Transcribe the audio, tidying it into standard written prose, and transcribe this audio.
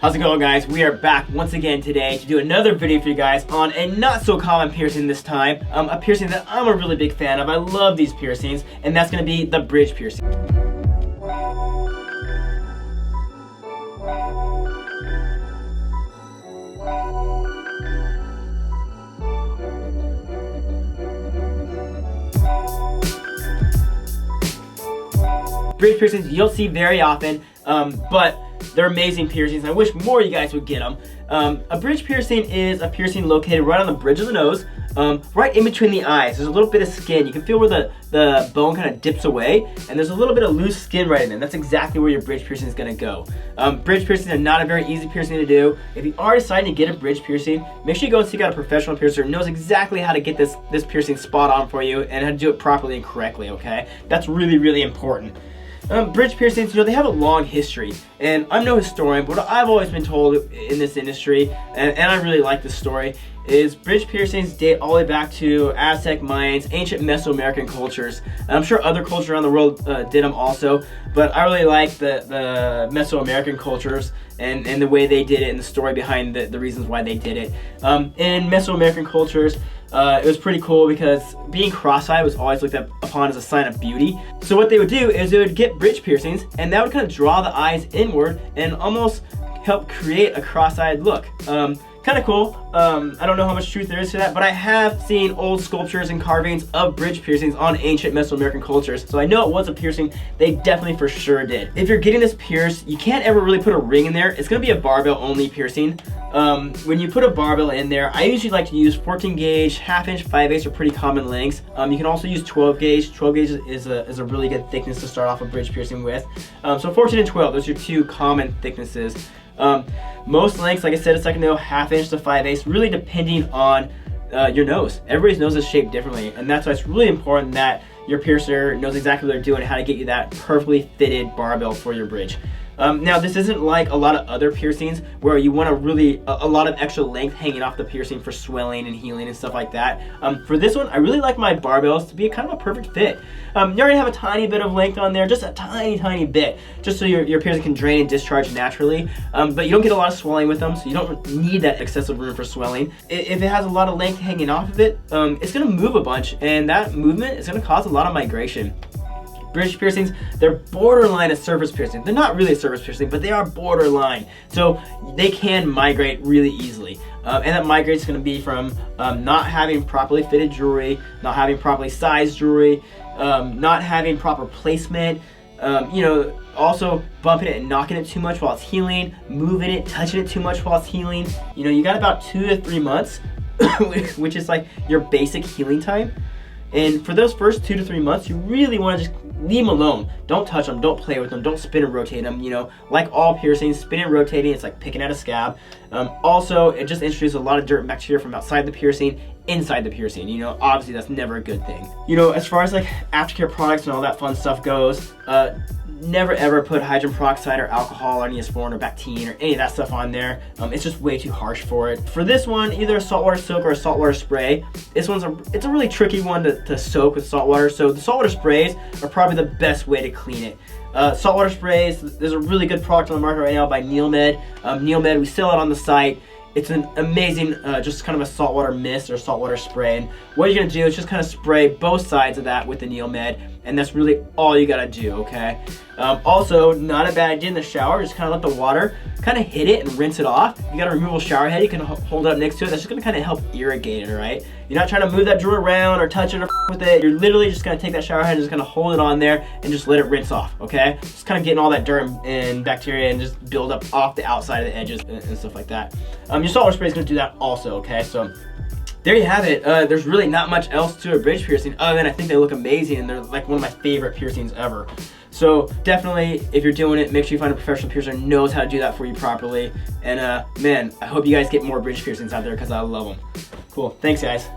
How's it going, guys? We are back once again today to do another video for you guys on a not so common piercing this time. A piercing that I'm a really big fan of. I love these piercings, and that's going to be the bridge piercing. Bridge piercings you'll see very often, but they're amazing piercings. I wish more of you guys would get them. A bridge piercing is a piercing located right on the bridge of the nose, right in between the eyes. There's a little bit of skin. You can feel where the bone kind of dips away, and there's a little bit of loose skin right in there. That's exactly where your bridge piercing is going to go. Bridge piercings are not a very easy piercing to do. If you are deciding to get a bridge piercing, make sure you go and seek out a professional piercer who knows exactly how to get this piercing spot on for you and how to do it properly and correctly, okay? That's really, really important. Bridge piercings, they have a long history, and I'm no historian, but what I've always been told in this industry, and I really like this story, is bridge piercings date all the way back to Aztec, Mayans, ancient Mesoamerican cultures. And I'm sure other cultures around the world did them also, but I really like the Mesoamerican cultures and the way they did it and the story behind the reasons why they did it. In Mesoamerican cultures, it was pretty cool because being cross-eyed was always looked upon as a sign of beauty. So what they would do is they would get bridge piercings, and that would kind of draw the eyes inward and almost help create a cross-eyed look. Kind of cool. I don't know how much truth there is to that, but I have seen old sculptures and carvings of bridge piercings on ancient Mesoamerican cultures, so I know it was a piercing they definitely for sure did. If you're getting this pierced, you can't ever really put a ring in there. It's going to be a barbell only piercing. When you put a barbell in there, I usually like to use 14 gauge, half inch, 5/8 are pretty common lengths. You can also use 12 gauge. 12 gauge is a really good thickness to start off a bridge piercing with. So 14 and 12, those are your two common thicknesses. Most lengths, like I said a second ago, half inch to 5/8, really depending on your nose. Everybody's nose is shaped differently, and that's why it's really important that your piercer knows exactly what they're doing, how to get you that perfectly fitted barbell for your bridge. Now, this isn't like a lot of other piercings where you want a lot of extra length hanging off the piercing for swelling and healing and stuff like that. For this one, I really like my barbells to be kind of a perfect fit. You're gonna have a tiny bit of length on there, just a tiny bit, just so your piercing can drain and discharge naturally. But you don't get a lot of swelling with them, so you don't need that excessive room for swelling. If it has a lot of length hanging off of it, it's gonna move a bunch, and that movement is gonna cause a lot of migration. Bridge piercings, they're borderline a surface piercing. They're not really a surface piercing, but they are borderline. So they can migrate really easily. And that migrate is going to be from not having properly fitted jewelry, not having properly sized jewelry, not having proper placement, also bumping it and knocking it too much while it's healing, moving it, touching it too much while it's healing. You got about 2 to 3 months, which is like your basic healing time. And for those first 2 to 3 months, you really want to just leave them alone. Don't touch them, don't play with them, don't spin and rotate them. Like all piercings, spinning and rotating, it's like picking at a scab. Also, it just introduces a lot of dirt and bacteria from outside the piercing inside the piercing. Obviously that's never a good thing. As far as like aftercare products and all that fun stuff goes, never ever put hydrogen peroxide or alcohol or Neosporin or Bactine or any of that stuff on there. It's just way too harsh for it. For this one, either a saltwater soak or a saltwater spray. This one's it's a really tricky one to soak with saltwater, so the saltwater sprays are probably the best way to clean it. Saltwater sprays, there's a really good product on the market right now by NeilMed. NeilMed, we sell it on the site. It's an amazing, just kind of a saltwater mist or saltwater spray. And what you're gonna do is just kind of spray both sides of that with the NeilMed, and that's really all you gotta do, okay? Also, not a bad idea in the shower, just kind of let the water kind of hit it and rinse it off. If you got a removable shower head, you can hold it up next to it. That's just gonna kind of help irrigate it, all right? You're not trying to move that jewelry around or touch it or with it. You're literally just gonna take that shower head and just kind of hold it on there and just let it rinse off, okay? Just kind of getting all that dirt and bacteria and just build up off the outside of the edges and stuff like that. Your saltwater spray is gonna do that also, okay? So there you have it. There's really not much else to a bridge piercing other than I think they look amazing and they're like one of my favorite piercings ever. So definitely, if you're doing it, make sure you find a professional piercer who knows how to do that for you properly. And man, I hope you guys get more bridge piercings out there because I love them. Cool. Thanks, guys.